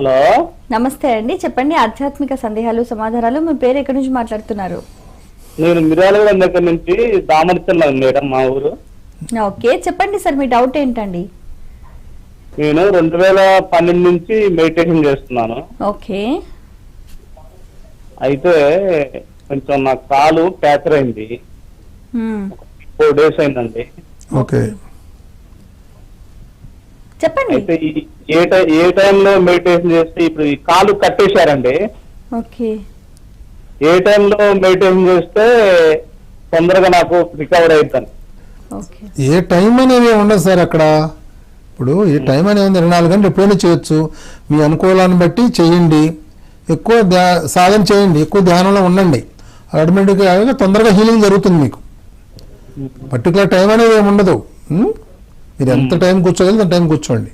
Hello, నమస్తే అండి, చెప్పండి. ఆధ్యాత్మిక సందేహాలు సమాధానాలు. మీ పేరు ఎక్కడి నుంచి మాట్లాడుతున్నారు? నేను మిర్యాలగూడెం దగ్గర నుంచి దామర్చల్లాను మేడం, మా ఊరు. ఓకే, చెప్పండి సార్, మీ డౌట్ ఏంటండి? నేను 2012 నుంచి మెడిటేషన్ చేస్తున్నాను. ఓకే. అయితే కొంచెం నా కాలు ఫ్రాక్చర్ అయింది, 4 days అయిందండి. ఓకే, చెప్పండి. అయితే ఏ టైంలో మెడిటేషన్ చేస్తే, ఇప్పుడు ఈ కాలు కట్టేశారండి, ఓకే, ఏ టైంలో మెడిటేషన్ చేస్తే తొందరగా నాకు రికవర్ అవుతాను? ఓకే, ఏ టైం అనేది ఉండదు సార్ అక్కడ. ఇప్పుడు ఈ టైం అనేది 24 గంటలు ఎప్పుడైనా చేయొచ్చు. మీ అనుకూలాన్ని బట్టి చేయండి, ఎక్కువ సాధన చేయండి, ఎక్కువ ధ్యానంలో ఉండండి, ఆటోమేటిక్గా తొందరగా హీలింగ్ జరుగుతుంది మీకు. పర్టికులర్ టైం అనేది ఏమి ఉండదు. మీరు ఎంత టైం కూర్చోగలిగితే అంత టైం కూర్చోండి.